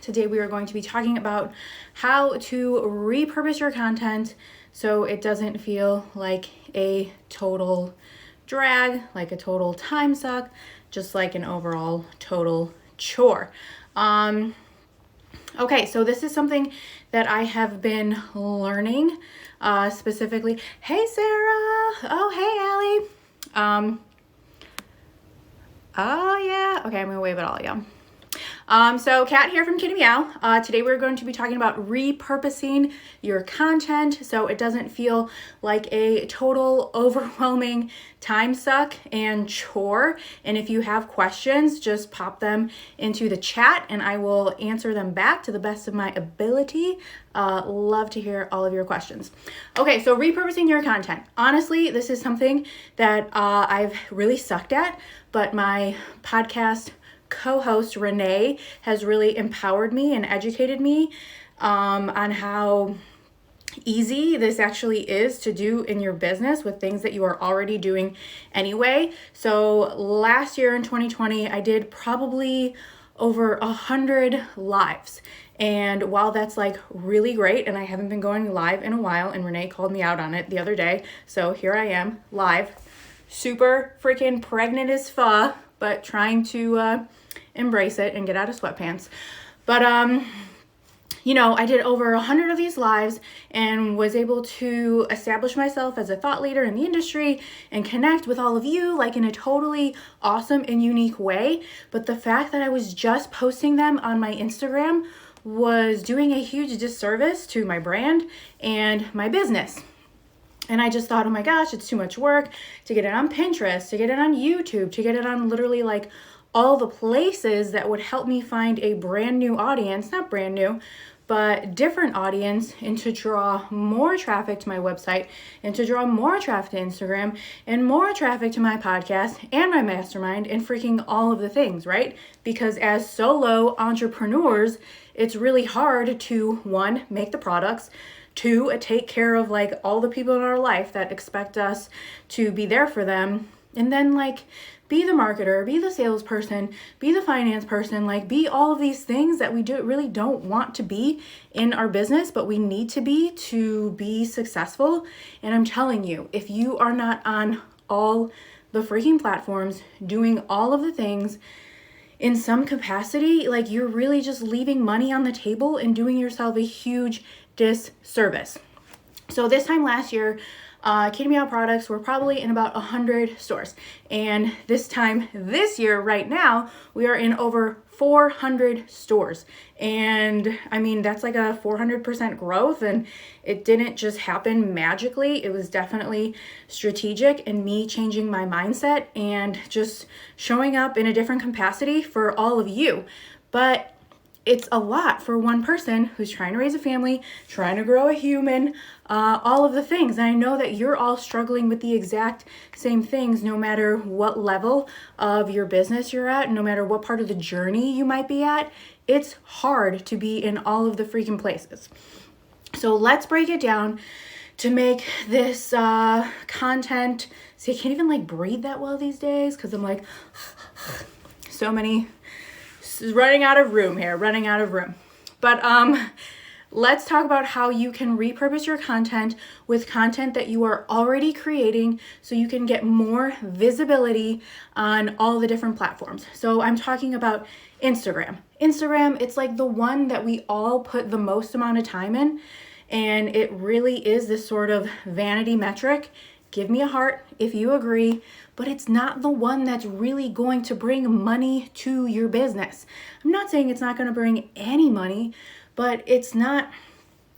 Today we are going to be talking about how to repurpose your content so it doesn't feel like a total drag, like a total time suck, just like an overall total chore. Okay, so this is something that I have been learning specifically. Hey, Sarah. Oh, hey, Allie. Oh, yeah. Okay, I'm going to wave at all, yeah. So Kat here from Kitty Meow. Today we're going to be talking about repurposing your content so it doesn't feel like a total overwhelming time suck and chore. And if you have questions, just pop them into the chat and I will answer them back to the best of my ability. Love to hear all of your questions. Okay, so repurposing your content. Honestly, this is something that I've really sucked at, but my podcast co-host Renee has really empowered me and educated me on how easy this actually is to do in your business with things that you are already doing anyway. So last year in 2020, I did probably over 100 lives. And while that's like really great, and I haven't been going live in a while, and Renee called me out on it the other day. So here I am live, super freaking pregnant as fuck, but trying to embrace it and get out of sweatpants. But, I did over 100 of these lives and was able to establish myself as a thought leader in the industry and connect with all of you like in a totally awesome and unique way. But the fact that I was just posting them on my Instagram was doing a huge disservice to my brand and my business. And I just thought, oh my gosh, it's too much work to get it on Pinterest, to get it on YouTube, to get it on literally like all the places that would help me find a brand new audience, not brand new, but different audience, and to draw more traffic to my website and to draw more traffic to Instagram and more traffic to my podcast and my mastermind and freaking all of the things, right? Because as solo entrepreneurs, it's really hard to, one, make the products, two, take care of like all the people in our life that expect us to be there for them, and then like be the marketer, be the salesperson, be the finance person, like be all of these things that we really don't want to be in our business, but we need to be successful. And I'm telling you, if you are not on all the freaking platforms doing all of the things in some capacity, like you're really just leaving money on the table and doing yourself a huge disservice. So this time last year, Kitty Meow products were probably in about 100 stores. And this time this year, right now, we are in over 400 stores. And I mean, that's like a 400% growth, and it didn't just happen magically. It was definitely strategic and me changing my mindset and just showing up in a different capacity for all of you. But it's a lot for one person who's trying to raise a family, trying to grow a human, all of the things. And I know that you're all struggling with the exact same things, no matter what level of your business you're at, no matter what part of the journey you might be at. It's hard to be in all of the freaking places. So let's break it down to make this content. See, I can't even like breathe that well these days because I'm like, so many. Running out of room. But let's talk about how you can repurpose your content with content that you are already creating so you can get more visibility on all the different platforms. So I'm talking about Instagram. Instagram, it's like the one that we all put the most amount of time in, and it really is this sort of vanity metric. Give me a heart if you agree, but it's not the one that's really going to bring money to your business. I'm not saying it's not going to bring any money, but it's not.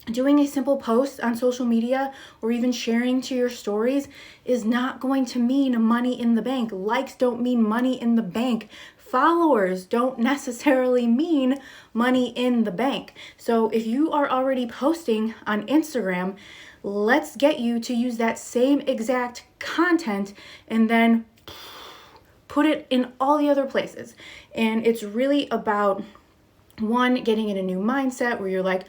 Doing a simple post on social media or even sharing to your stories is not going to mean money in the bank. Likes don't mean money in the bank. Followers don't necessarily mean money in the bank. So if you are already posting on Instagram, let's get you to use that same exact content and then put it in all the other places. And it's really about, one, getting in a new mindset where you're like,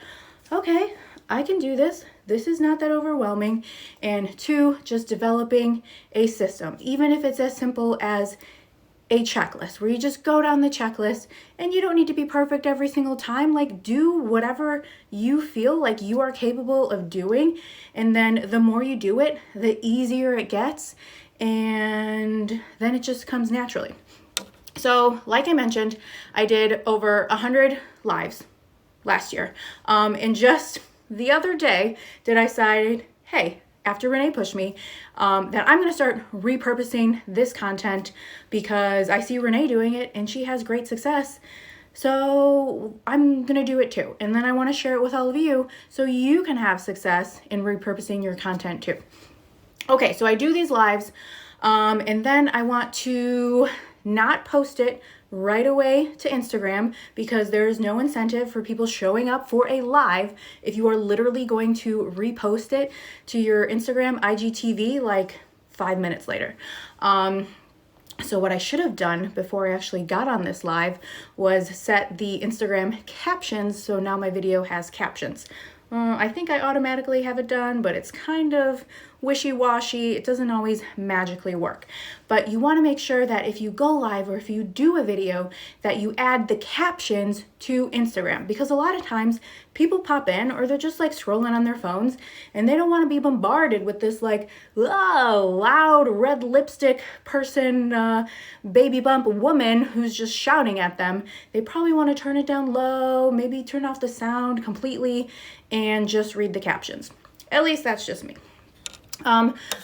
okay, I can do this. This is not that overwhelming. And two, just developing a system. Even if it's as simple as a checklist where you just go down the checklist, and you don't need to be perfect every single time. Like, do whatever you feel like you are capable of doing. And then the more you do it, the easier it gets. And then it just comes naturally. So like I mentioned, I did over 100 lives last year. And just the other day did I decide, hey, after Renee pushed me, that I'm going to start repurposing this content because I see Renee doing it and she has great success. So I'm going to do it too. And then I want to share it with all of you so you can have success in repurposing your content too. Okay, so I do these lives, and then I want to not post it right away to Instagram because there's no incentive for people showing up for a live if you are literally going to repost it to your Instagram IGTV like 5 minutes later. So what I should have done before I actually got on this live was set the Instagram captions, so now my video has captions. I think I automatically have it done, but it's kind of wishy-washy. It doesn't always magically work. But you want to make sure that if you go live or if you do a video that you add the captions to Instagram, because a lot of times people pop in or they're just like scrolling on their phones and they don't want to be bombarded with this like loud red lipstick person, baby bump woman who's just shouting at them. They probably want to turn it down low, maybe turn off the sound completely and just read the captions. At least that's just me.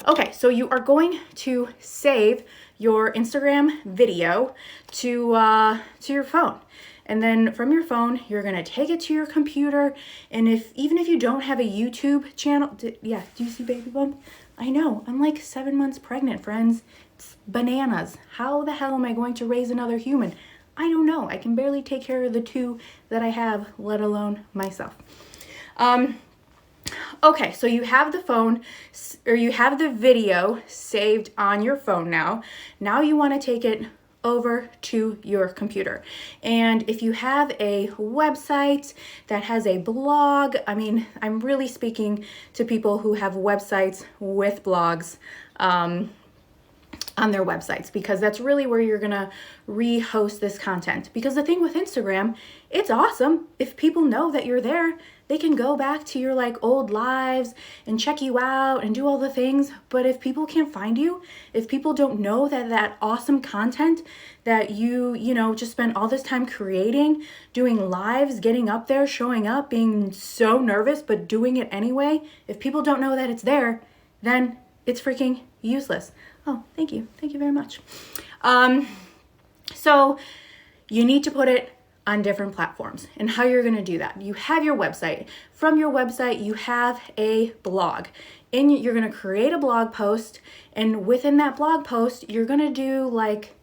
Okay, so you are going to save your Instagram video to your phone. And then from your phone, you're going to take it to your computer. And even if you don't have a YouTube channel, do you see baby bump? I know, I'm like 7 months pregnant, friends. It's bananas. How the hell am I going to raise another human? I don't know. I can barely take care of the 2 that I have, let alone myself. Okay, so you have the phone, or you have the video saved on your phone now. Now you want to take it over to your computer. And if you have a website that has a blog, I mean, I'm really speaking to people who have websites with blogs, on their websites, because that's really where you're gonna rehost this content. Because the thing with Instagram, it's awesome. If people know that you're there, they can go back to your like old lives and check you out and do all the things. But if people can't find you, if people don't know that awesome content that you just spent all this time creating, doing lives, getting up there, showing up, being so nervous, but doing it anyway, if people don't know that it's there, then it's freaking useless. Oh, thank you. Thank you very much. So you need to put it on different platforms. And how you're going to do that, you have your website. From your website, you have a blog. You're going to create a blog post. And within that blog post, you're going to do like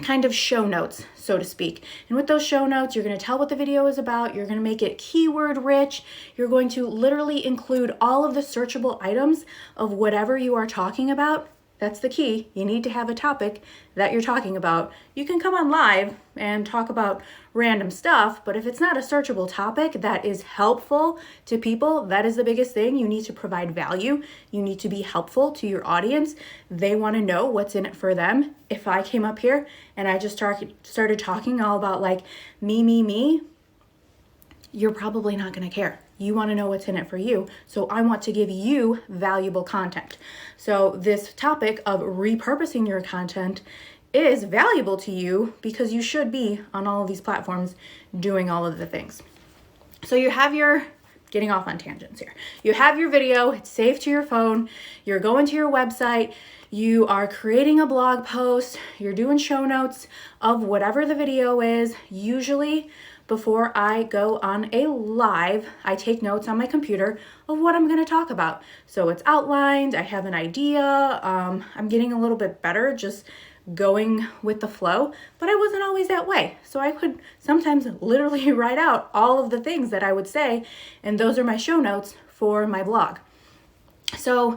kind of show notes, so to speak. And with those show notes, you're going to tell what the video is about. You're going to make it keyword rich. You're going to literally include all of the searchable items of whatever you are talking about. That's the key. You need to have a topic that you're talking about. You can come on live and talk about random stuff, but if it's not a searchable topic that is helpful to people, that is the biggest thing. You need to provide value. You need to be helpful to your audience. They want to know what's in it for them. If I came up here and I just started talking all about like me, you're probably not going to care. You want to know what's in it for you. So I want to give you valuable content. So this topic of repurposing your content is valuable to you because you should be on all of these platforms doing all of the things. So you have getting off on tangents here. You have your video, it's saved to your phone. You're going to your website. You are creating a blog post. You're doing show notes of whatever the video is. Usually, before I go on a live, I take notes on my computer of what I'm going to talk about. So it's outlined, I have an idea, I'm getting a little bit better just going with the flow, but I wasn't always that way. So I could sometimes literally write out all of the things that I would say, and those are my show notes for my blog. So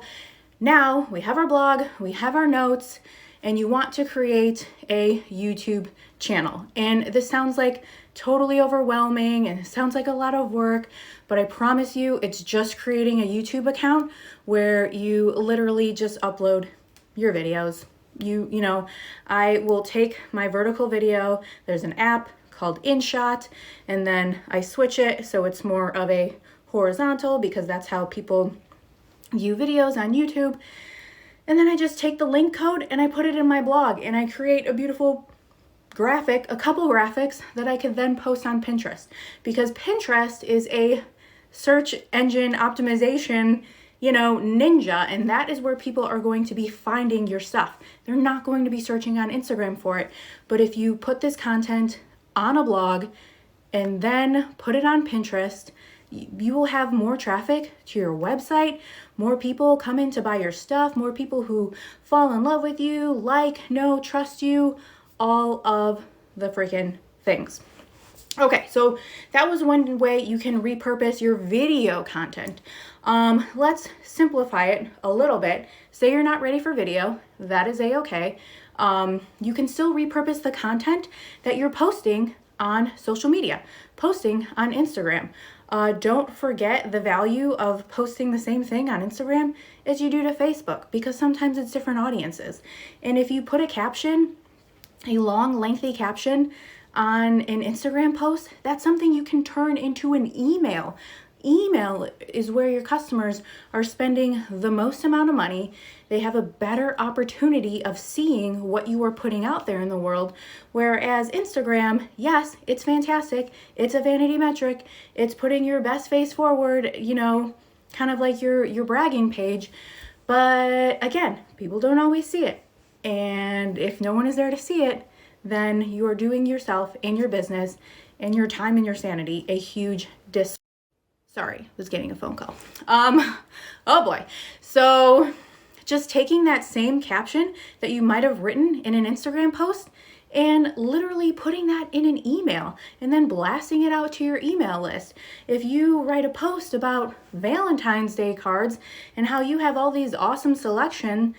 now we have our blog, we have our notes, and you want to create a YouTube channel. And this sounds like totally overwhelming and it sounds like a lot of work, but I promise you it's just creating a YouTube account where you literally just upload your videos. I will take my vertical video. There's an app called InShot, and then I switch it so it's more of a horizontal, because that's how people view videos on YouTube. And then I just take the link code and I put it in my blog, and I create a beautiful graphic, a couple graphics that I can then post on Pinterest, because Pinterest is a search engine optimization, ninja, and that is where people are going to be finding your stuff. They're not going to be searching on Instagram for it. But if you put this content on a blog and then put it on Pinterest, you will have more traffic to your website, more people come in to buy your stuff, more people who fall in love with you, know, trust you, all of the freaking things. Okay, so that was one way you can repurpose your video content. Let's simplify it a little bit. Say you're not ready for video, that is a-okay. You can still repurpose the content that you're posting on social media, posting on Instagram. Don't forget the value of posting the same thing on Instagram as you do to Facebook, because sometimes it's different audiences. And if you put a caption, a long, lengthy caption on an Instagram post, that's something you can turn into an email. Email is where your customers are spending the most amount of money. They have a better opportunity of seeing what you are putting out there in the world. Whereas Instagram, yes, it's fantastic. It's a vanity metric. It's putting your best face forward, kind of like your bragging page. But again, people don't always see it. And if no one is there to see it, then you are doing yourself and your business and your time and your sanity a huge disservice. Sorry, was getting a phone call. Oh boy. So just taking that same caption that you might have written in an Instagram post and literally putting that in an email and then blasting it out to your email list. If you write a post about Valentine's Day cards and how you have all these awesome selection,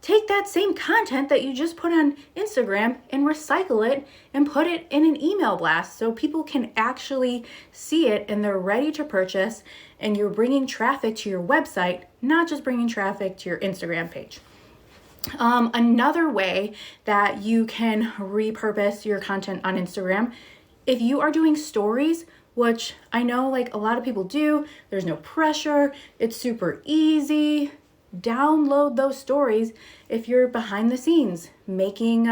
take that same content that you just put on Instagram and recycle it and put it in an email blast so people can actually see it and they're ready to purchase, and you're bringing traffic to your website, not just bringing traffic to your Instagram page. Another way that you can repurpose your content on Instagram, if you are doing stories, which I know a lot of people do, there's no pressure, it's super easy. Download those stories if you're behind the scenes making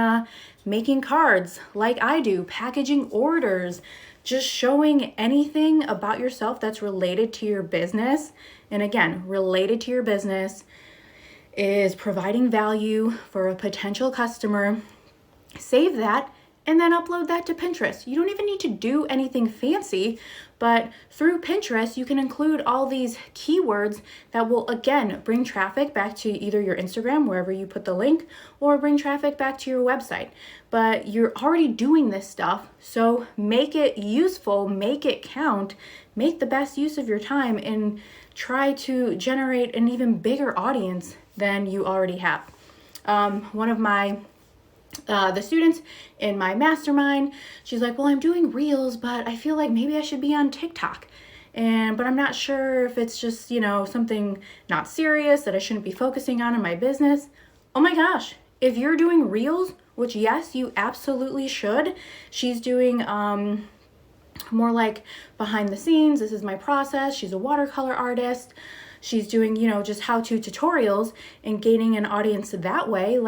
cards like I do, packaging orders, just showing anything about yourself that's related to your business. And again, related to your business is providing value for a potential customer. Save that and then upload that to Pinterest. You don't even need to do anything fancy, but through Pinterest, you can include all these keywords that will, again, bring traffic back to either your Instagram, wherever you put the link, or bring traffic back to your website. But you're already doing this stuff, so make it useful, make it count, make the best use of your time, and try to generate an even bigger audience than you already have. One of the students in my mastermind, she's like, well, I'm doing reels, but I feel like maybe I should be on TikTok. But I'm not sure if it's just, something not serious that I shouldn't be focusing on in my business. Oh my gosh, if you're doing reels, which yes, you absolutely should. She's doing more like behind the scenes. This is my process. She's a watercolor artist. She's doing, just how-to tutorials and gaining an audience that way.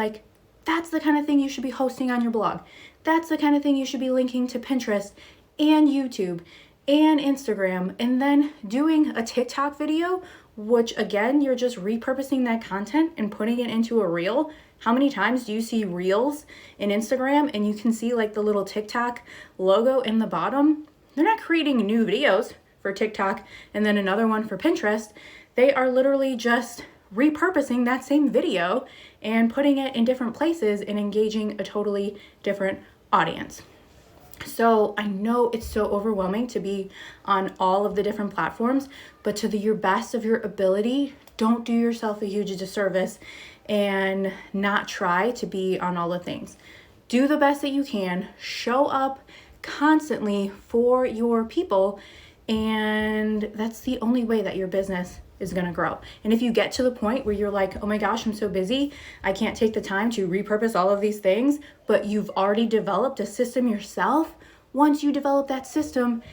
That's the kind of thing you should be hosting on your blog. That's the kind of thing you should be linking to Pinterest and YouTube and Instagram, and then doing a TikTok video, which again, you're just repurposing that content and putting it into a reel. How many times do you see reels in Instagram and you can see the little TikTok logo in the bottom? They're not creating new videos for TikTok and then another one for Pinterest. They are literally just repurposing that same video and putting it in different places and engaging a totally different audience. So I know it's so overwhelming to be on all of the different platforms, but to your best of your ability, don't do yourself a huge disservice and not try to be on all the things. Do the best that you can, show up constantly for your people, and that's the only way that your business is going to grow. And if you get to the point where you're like, oh my gosh, I'm so busy, I can't take the time to repurpose all of these things, but you've already developed a system yourself, once you develop that system,